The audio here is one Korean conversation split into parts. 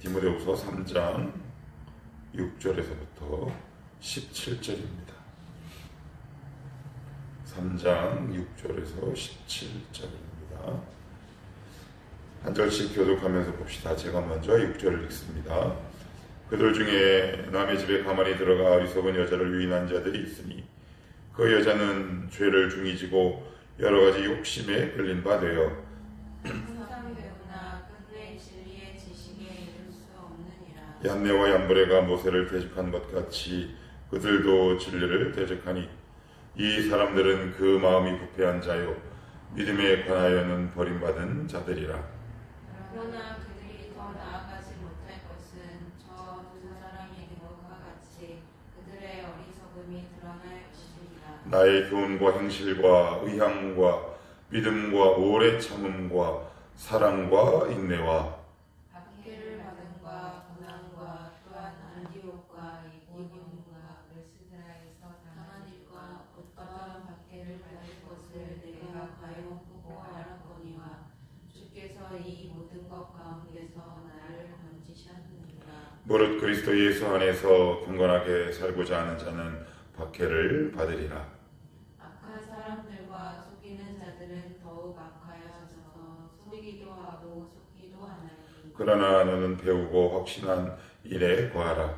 디모데후서 3장 6절에서부터 17절입니다. 3장 6절에서 17절입니다. 한 절씩 교독하면서 봅시다. 제가 먼저 6절을 읽습니다. 그들 중에 남의 집에 가만히 들어가 어리석은 여자를 유인한 자들이 있으니 그 여자는 죄를 중히 지고 여러 가지 욕심에 끌린 바 되어 얀네와 얀브레가 모세를 대적한 것 같이 그들도 진리를 대적하니 이 사람들은 그 마음이 부패한 자요 믿음에 관하여는 버림받은 자들이라. 그러나 그들이 더 나아가지 못할 것은 저 두 사람이 된 것과 같이 그들의 어리석음이 드러날 것이니라. 나의 교훈과 행실과 의향과 믿음과 오래 참음과 사랑과 인내와 박해를 받음과 고난과 또한 안디옥과 이고니온과 베스드라에서 당한 일과 어떠한 박해를 받을 것을 내가 과연 보고 알았거니와 주께서 이 모든 것 가운데서 나를 건지셨느니라. 무릇 그리스도 예수 안에서 경건하게 살고자 하는 자는 박해를 받으리라. 악한 사람들과 속이는 자들은 더욱 악하여져서 속이기도 하고 속기도 하나니 그러나 너는 배우고 확신한 일에 거하라.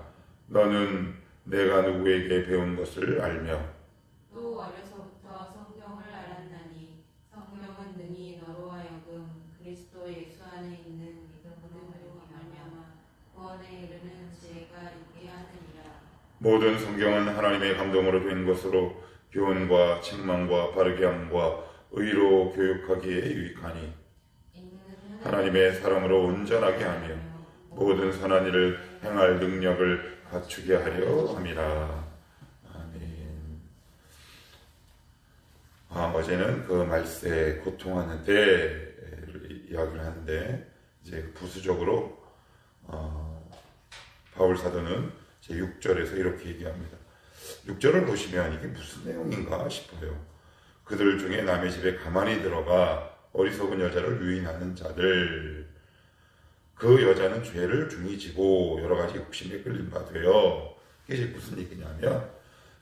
너는 내가 누구에게 배운 것을 알며 또 어려서부터 성경을 알았나니 성경은 능히 너로 하여금 그리스도 예수 안에 있는 믿음으로 말미암아 구원에 이르는 지혜가 있게 하느니라. 모든 성경은 하나님의 감동으로 된 것으로 교훈과 책망과 바르게 함과 의로 교육하기에 유익하니 하나님의 사람으로 온전하게 하며 모든 선한 일을 행할 능력을 갖추게 하려 함이라. 아멘. 어제는 그 말세에 고통하는 때를 이야기를 하는데 이제 부수적으로 바울 사도는 제 6절에서 이렇게 얘기합니다. 6절을 보시면 이게 무슨 내용인가 싶어요. 그들 중에 남의 집에 가만히 들어가 어리석은 여자를 유인하는 자들, 그 여자는 죄를 중히 지고 여러 가지 욕심에 끌린 바 되어. 이게 이제 무슨 얘기냐면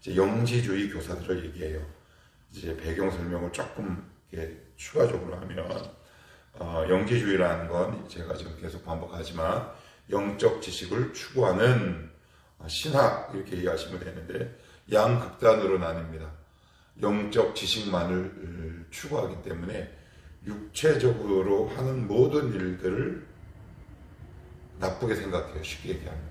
이제 영지주의 교사들을 얘기해요. 이제 배경 설명을 조금 추가적으로 하면 영지주의라는 건 제가 지금 계속 반복하지만 영적 지식을 추구하는 신학 이렇게 이해하시면 되는데 양극단으로 나뉩니다. 영적 지식만을 추구하기 때문에 육체적으로 하는 모든 일들을 나쁘게 생각해요. 쉽게 얘기하면.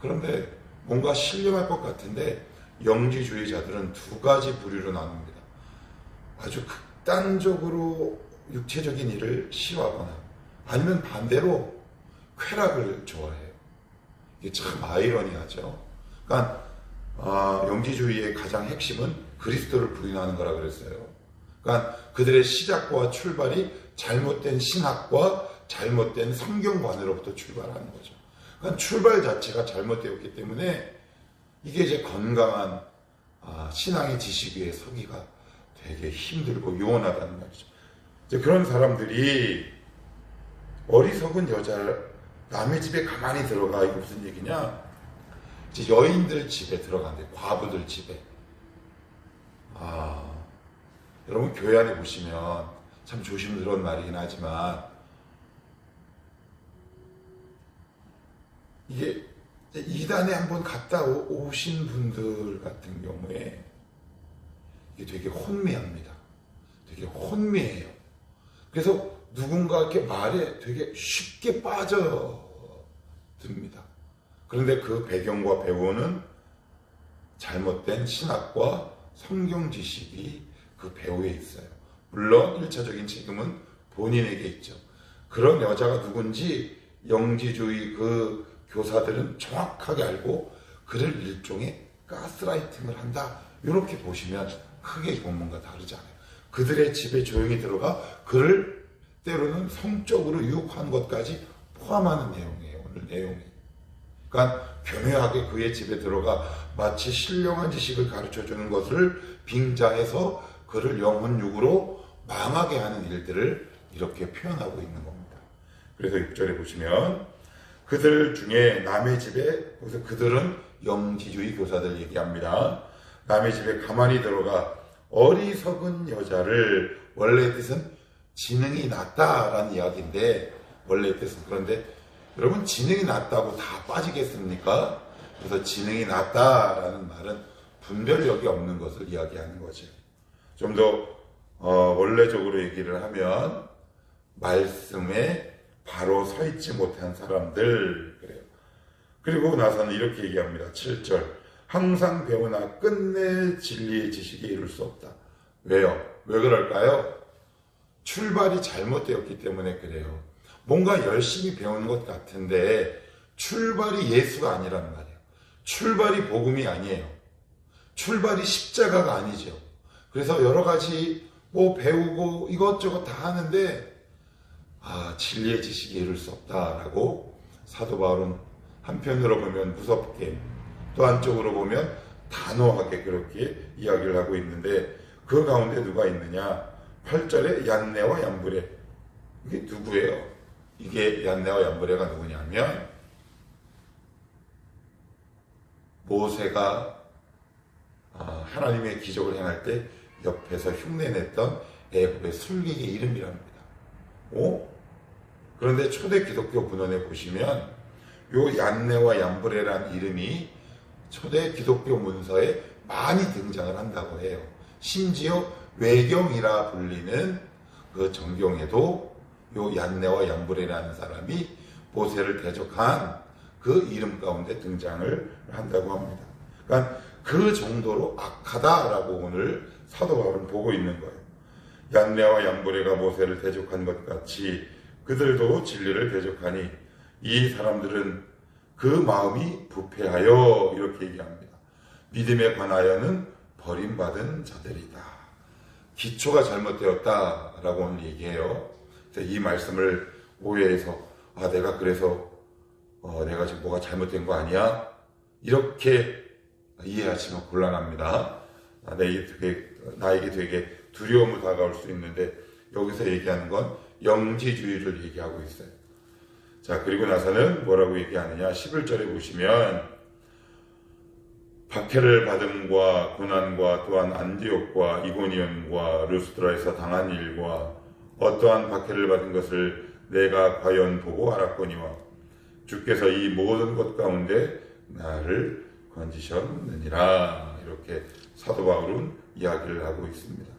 그런데 뭔가 신령할 것 같은데 영지주의자들은 두 가지 부류로 나눕니다. 아주 극단적으로 육체적인 일을 싫어하거나 아니면 반대로 쾌락을 좋아해요. 이게 참 아이러니하죠. 그러니까 영지주의의 가장 핵심은 그리스도를 부인하는 거라 그랬어요. 그러니까 그들의 시작과 출발이 잘못된 신학과 잘못된 성경관으로부터 출발하는 거죠. 그러니까 출발 자체가 잘못되었기 때문에 이게 이제 건강한 신앙의 지식 위에 서기가 되게 힘들고 요원하다는 말이죠. 이제 그런 사람들이 어리석은 여자 남의 집에 가만히 들어가. 이거 무슨 얘기냐? 이제 여인들 집에 들어간대. 과부들 집에. 여러분 교회 안에 보시면 참 조심스러운 말이긴 하지만 이게 이단에 한번 갔다 오신 분들 같은 경우에 이게 되게 혼미합니다. 되게 혼미해요. 그래서 누군가 이렇게 말에 되게 쉽게 빠져듭니다. 그런데 그 배경과 배우는 잘못된 신학과 성경 지식이 그 배후에 있어요. 물론 1차적인 책임은 본인에게 있죠. 그런 여자가 누군지 영지주의 그 교사들은 정확하게 알고 그를 일종의 가스라이팅을 한다. 이렇게 보시면 크게 본문과 다르지 않아요. 그들의 집에 조용히 들어가 그를 때로는 성적으로 유혹하는 것까지 포함하는 내용이에요. 오늘 내용이. 그러니까 교묘하게 그의 집에 들어가 마치 신령한 지식을 가르쳐주는 것을 빙자해서 그를 영혼육으로 망하게 하는 일들을 이렇게 표현하고 있는 겁니다. 그래서 6절에 보시면 그들 중에 남의 집에, 그래서 그들은 영지주의 교사들 얘기합니다. 남의 집에 가만히 들어가 어리석은 여자를, 원래 뜻은 지능이 낮다라는 이야기인데, 원래 뜻은. 그런데 여러분, 지능이 낮다고 다 빠지겠습니까? 그래서 지능이 낮다라는 말은 분별력이 없는 것을 이야기하는 거죠. 좀 더 원래적으로 얘기를 하면 말씀에 바로 서 있지 못한 사람들, 그래요. 그리고 나서는 이렇게 얘기합니다. 7절. 항상 배우나 끝내 진리의 지식에 이룰 수 없다. 왜요? 왜 그럴까요? 출발이 잘못되었기 때문에 그래요. 뭔가 열심히 배우는 것 같은데 출발이 예수가 아니란 말이에요. 출발이 복음이 아니에요. 출발이 십자가가 아니죠. 그래서 여러 가지 배우고 이것저것 다 하는데 진리의 지식에 이룰 수 없다라고 사도 바울은 한편으로 보면 무섭게, 또 한쪽으로 보면 단호하게 그렇게 이야기를 하고 있는데, 그 가운데 누가 있느냐? 8절에 얀네와 얀브레. 이게 누구예요? 이게 얀네와 얀브레가 누구냐면 모세가 하나님의 기적을 행할 때 옆에서 흉내냈던 애굽의 술객의 이름이랍니다. 그런데 초대 기독교 문헌에 보시면 요 얀네와 얀브레라는 이름이 초대 기독교 문서에 많이 등장을 한다고 해요. 심지어 외경이라 불리는 그 정경에도 요 얀네와 얀브레라는 사람이 모세를 대적한 그 이름 가운데 등장을 한다고 합니다. 그러니까 그 정도로 악하다라고 오늘 사도 바울은 보고 있는 거예요. 얀네와 얀브레가 모세를 대적한 것 같이 그들도 진리를 대적하니 이 사람들은 그 마음이 부패하여, 이렇게 얘기합니다. 믿음에 관하여는 버림받은 자들이다. 기초가 잘못되었다라고 오늘 얘기해요. 그래서 이 말씀을 오해해서 내가 그래서 내가 지금 뭐가 잘못된 거 아니야? 이렇게 이해하시면 곤란합니다. 나에게 되게 두려움을 다가올 수 있는데, 여기서 얘기하는 건 영지주의를 얘기하고 있어요. 자, 그리고 나서는 뭐라고 얘기하느냐? 11절에 보시면 박해를 받음과 고난과 또한 안디옥과 이고니온과 르스드라에서 당한 일과 어떠한 박해를 받은 것을 내가 과연 보고 알았거니와 주께서 이 모든 것 가운데 나를 건지셨느니라. 이렇게 사도 바울은 이야기를 하고 있습니다.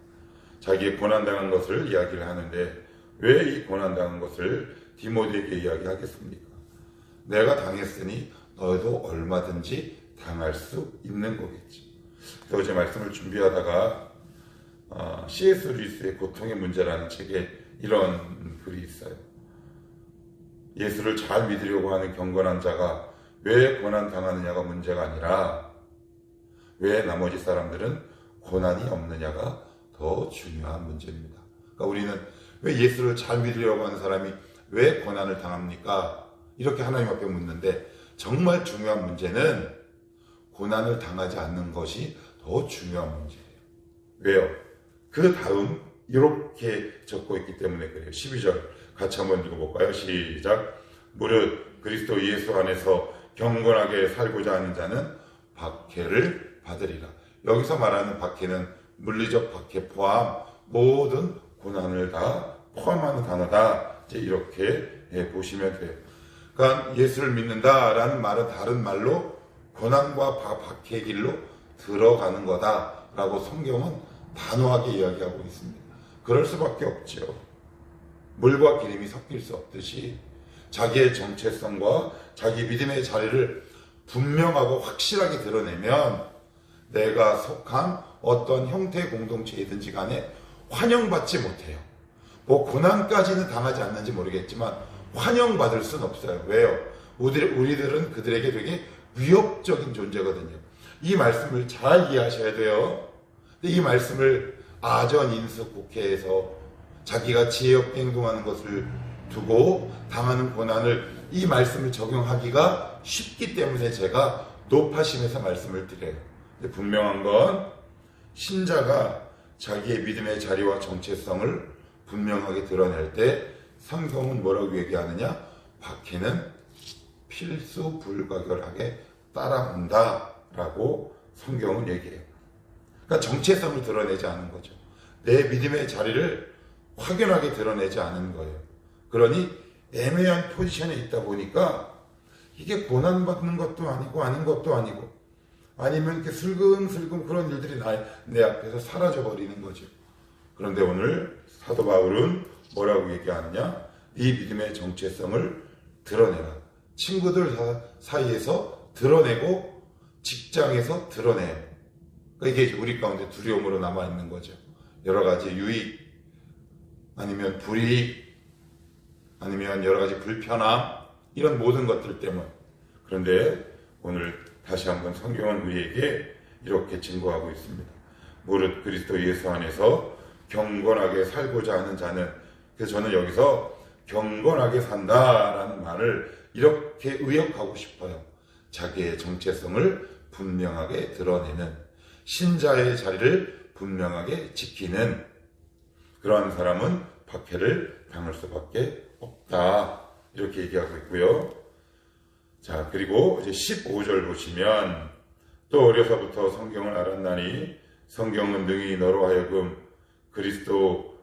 자기의 고난당한 것을 이야기를 하는데, 왜 이 고난당한 것을 디모데에게 이야기하겠습니까? 내가 당했으니 너도 얼마든지 당할 수 있는 거겠지. 어제 말씀을 준비하다가 C.S. 루이스의 고통의 문제라는 책에 이런 글이 있어요. 예수를 잘 믿으려고 하는 경건한 자가 왜 고난 당하느냐가 문제가 아니라 왜 나머지 사람들은 고난이 없느냐가 더 중요한 문제입니다. 그러니까 우리는 왜 예수를 잘 믿으려고 하는 사람이 왜 고난을 당합니까? 이렇게 하나님 앞에 묻는데, 정말 중요한 문제는 고난을 당하지 않는 것이 더 중요한 문제예요. 왜요? 그 다음 이렇게 적고 있기 때문에 그래요. 12절 같이 한번 읽어볼까요? 시작. 무릇 그리스도 예수 안에서 경건하게 살고자 하는 자는 박해를 받으리라. 여기서 말하는 박해는 물리적 박해 포함 모든 고난을 다 포함하는 단어다. 이제 이렇게 보시면 돼요. 그러니까 예수를 믿는다라는 말은 다른 말로 고난과 박해의 길로 들어가는 거다라고 성경은 단호하게 이야기하고 있습니다. 그럴 수밖에 없죠. 물과 기름이 섞일 수 없듯이 자기의 정체성과 자기 믿음의 자리를 분명하고 확실하게 드러내면 내가 속한 어떤 형태의 공동체이든지 간에 환영받지 못해요. 고난까지는 당하지 않는지 모르겠지만 환영받을 수는 없어요. 왜요? 우리들은 그들에게 되게 위협적인 존재거든요. 이 말씀을 잘 이해하셔야 돼요. 근데 이 말씀을 아전 인수 국회에서 자기가 지혜 없게 행동하는 것을 두고 당하는 고난을, 이 말씀을 적용하기가 쉽기 때문에 제가 높아심에서 말씀을 드려요. 근데 분명한 건 신자가 자기의 믿음의 자리와 정체성을 분명하게 드러낼 때 성경은 뭐라고 얘기하느냐? 박해는 필수 불가결하게 따라온다라고 성경은 얘기해요. 그러니까 정체성을 드러내지 않은 거죠. 내 믿음의 자리를 확연하게 드러내지 않은 거예요. 그러니 애매한 포지션에 있다 보니까 이게 고난받는 것도 아니고 아닌 것도 아니고 아니면 이렇게 슬금슬금 그런 일들이 내 앞에서 사라져 버리는 거죠. 그런데 오늘 사도 바울은 뭐라고 얘기하느냐? 네 믿음의 정체성을 드러내라. 친구들 사이에서 드러내고 직장에서 드러내요. 그러니까 이게 우리 가운데 두려움으로 남아있는 거죠. 여러 가지 유익 아니면 불이익 아니면 여러 가지 불편함 이런 모든 것들 때문. 그런데 오늘 다시 한번 성경은 우리에게 이렇게 증거하고 있습니다. 무릇 그리스도 예수 안에서 경건하게 살고자 하는 자는, 그래서 저는 여기서 경건하게 산다라는 말을 이렇게 의역하고 싶어요. 자기의 정체성을 분명하게 드러내는, 신자의 자리를 분명하게 지키는 그러한 사람은 박해를 당할 수밖에 없다. 이렇게 얘기하고 있고요. 자, 그리고 이제 15절 보시면 또 어려서부터 성경을 알았나니 성경은 능히 너로 하여금 그리스도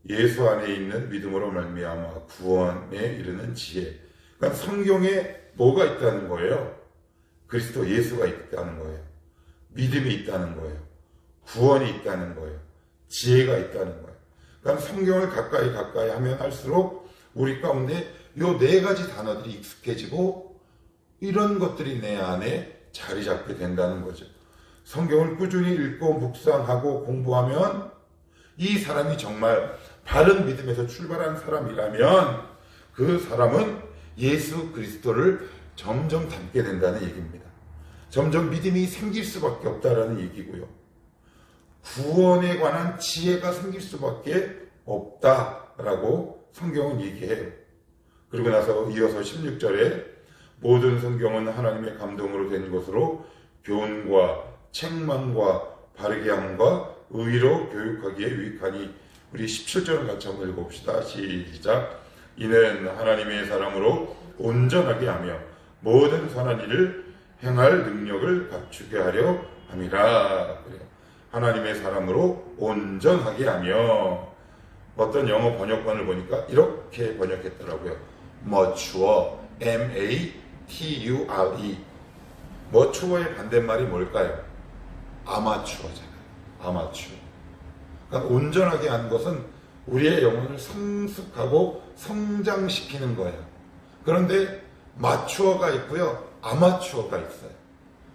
예수 안에 있는 믿음으로 말미암아 구원에 이르는 지혜. 그러니까 성경에 뭐가 있다는 거예요? 그리스도 예수가 있다는 거예요. 믿음이 있다는 거예요. 구원이 있다는 거예요. 지혜가 있다는 거예요. 그러니까 성경을 가까이 하면 할수록 우리 가운데 요 네 가지 단어들이 익숙해지고 이런 것들이 내 안에 자리 잡게 된다는 거죠. 성경을 꾸준히 읽고 묵상하고 공부하면 이 사람이 정말 바른 믿음에서 출발한 사람이라면 그 사람은 예수 그리스도를 점점 닮게 된다는 얘기입니다. 점점 믿음이 생길 수밖에 없다라는 얘기고요. 구원에 관한 지혜가 생길 수밖에 없다라고 성경은 얘기해요. 그리고 나서 이어서 16절에 모든 성경은 하나님의 감동으로 된 것으로 교훈과 책망과 바르게 함과 의로 교육하기에 유익하니. 우리 17절을 같이 한번 읽어봅시다. 시작. 이는 하나님의 사람으로 온전하게 하며 모든 선한 일을 행할 능력을 갖추게 하려 함이라. 하나님의 사람으로 온전하게 하며. 어떤 영어 번역본을 보니까 이렇게 번역했더라고요. mature, M-A-T-U-R-E. 머추어의 반대말이 뭘까요? 아마추어잖아요. 아마추어. 그러니까 온전하게 하는 것은 우리의 영혼을 성숙하고 성장시키는 거예요. 그런데 마추어가 있고요, 아마추어가 있어요.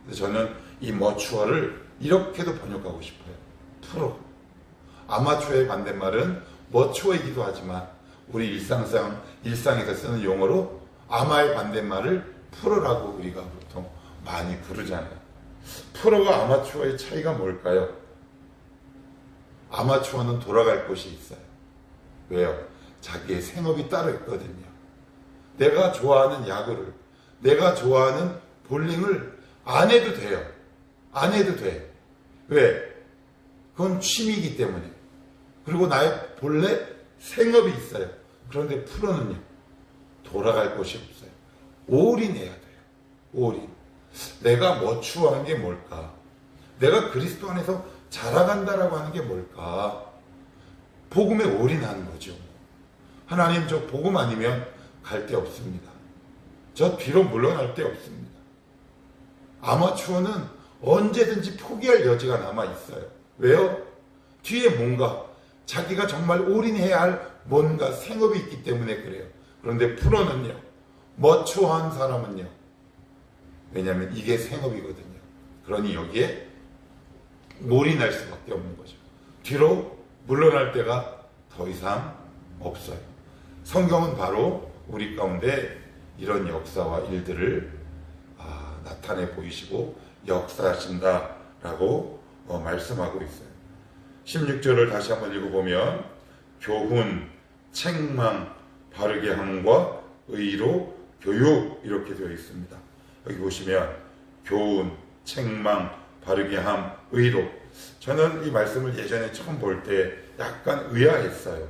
그래서 저는 이 머추어를 이렇게도 번역하고 싶어요. 프로. 아마추어의 반대말은 머추어이기도 하지만 우리 일상에서 쓰는 용어로 아마의 반대말을 프로라고 우리가 보통 많이 부르잖아요. 프로와 아마추어의 차이가 뭘까요? 아마추어는 돌아갈 곳이 있어요. 왜요? 자기의 생업이 따로 있거든요. 내가 좋아하는 야구를, 내가 좋아하는 볼링을 안 해도 돼요. 안 해도 돼. 왜? 그건 취미이기 때문에. 그리고 나의 본래 생업이 있어요. 그런데 프로는요, 돌아갈 곳이 없어요. 올인해야 돼요. 올인. 내가 머추어하는 게 뭘까? 내가 그리스도 안에서 자라간다라고 하는 게 뭘까? 복음에 올인하는 거죠. 하나님, 저 복음 아니면 갈 데 없습니다. 저 뒤로 물러날 데 없습니다. 아마추어는 언제든지 포기할 여지가 남아 있어요. 왜요? 뒤에 뭔가 자기가 정말 올인해야 할 뭔가 생업이 있기 때문에 그래요. 그런데 프로는요, 머추어한 사람은요, 왜냐하면 이게 생업이거든요. 그러니 여기에 올인할 수밖에 없는 거죠. 뒤로 물러날 때가 더 이상 없어요. 성경은 바로 우리 가운데 이런 역사와 일들을 나타내 보이시고 역사하신다라고 말씀하고 있어요. 16절을 다시 한번 읽어보면 교훈, 책망, 바르게 함과 의로 교육 이렇게 되어 있습니다. 여기 보시면 교훈, 책망, 바르게 함, 의로. 저는 이 말씀을 예전에 처음 볼 때 약간 의아했어요.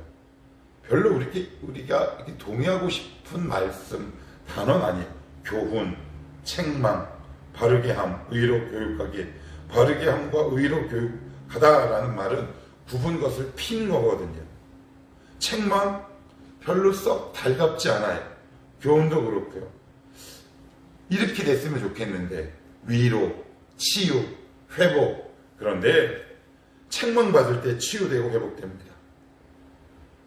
별로 우리가 이렇게 동의하고 싶은 말씀, 단어는 아니에요. 교훈, 책망, 바르게 함, 의로 교육하기. 바르게 함과 의로 교육하다라는 말은 굽은 것을 핀 거거든요. 책망 별로 썩 달갑지 않아요. 교훈도 그렇고요. 이렇게 됐으면 좋겠는데 위로, 치유, 회복. 그런데 책망받을 때 치유되고 회복됩니다.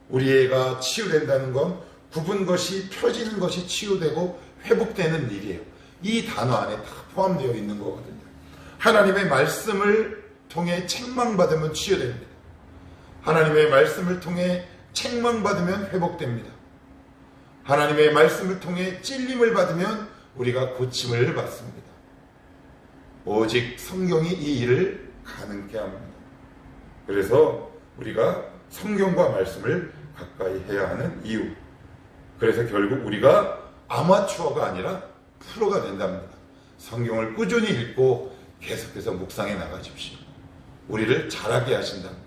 우리 애가 치유된다는 건 굽은 것이 펴지는 것이 치유되고 회복되는 일이에요. 이 단어 안에 다 포함되어 있는 거거든요. 하나님의 말씀을 통해 책망받으면 치유됩니다. 하나님의 말씀을 통해 책망받으면 회복됩니다. 하나님의 말씀을 통해 찔림을 받으면 우리가 고침을 받습니다. 오직 성경이 이 일을 가능케 합니다. 그래서 우리가 성경과 말씀을 가까이 해야 하는 이유. 그래서 결국 우리가 아마추어가 아니라 프로가 된답니다. 성경을 꾸준히 읽고 계속해서 묵상해 나가십시오. 우리를 잘하게 하신답니다.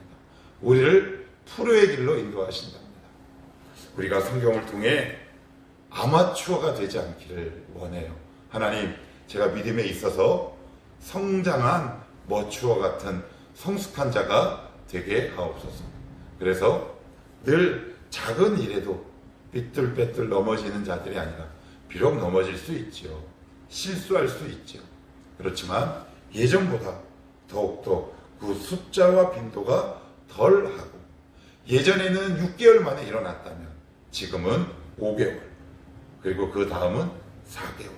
우리를 프로의 길로 인도하신답니다. 우리가 성경을 통해 아마추어가 되지 않기를 원해요. 하나님, 제가 믿음에 있어서 성장한 머추어 같은 성숙한 자가 되게 하옵소서. 그래서 늘 작은 일에도 삐뚤빼뚤 넘어지는 자들이 아니라, 비록 넘어질 수 있죠. 실수할 수 있죠. 그렇지만 예전보다 더욱더 그 숫자와 빈도가 덜하고, 예전에는 6개월 만에 일어났다면 지금은 5개월, 그리고 그 다음은 4개월,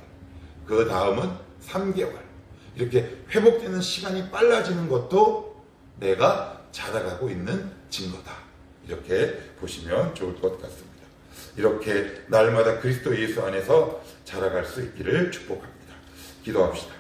그 다음은 3개월, 이렇게 회복되는 시간이 빨라지는 것도 내가 자라가고 있는 증거다. 이렇게 보시면 좋을 것 같습니다. 이렇게 날마다 그리스도 예수 안에서 자라갈 수 있기를 축복합니다. 기도합시다.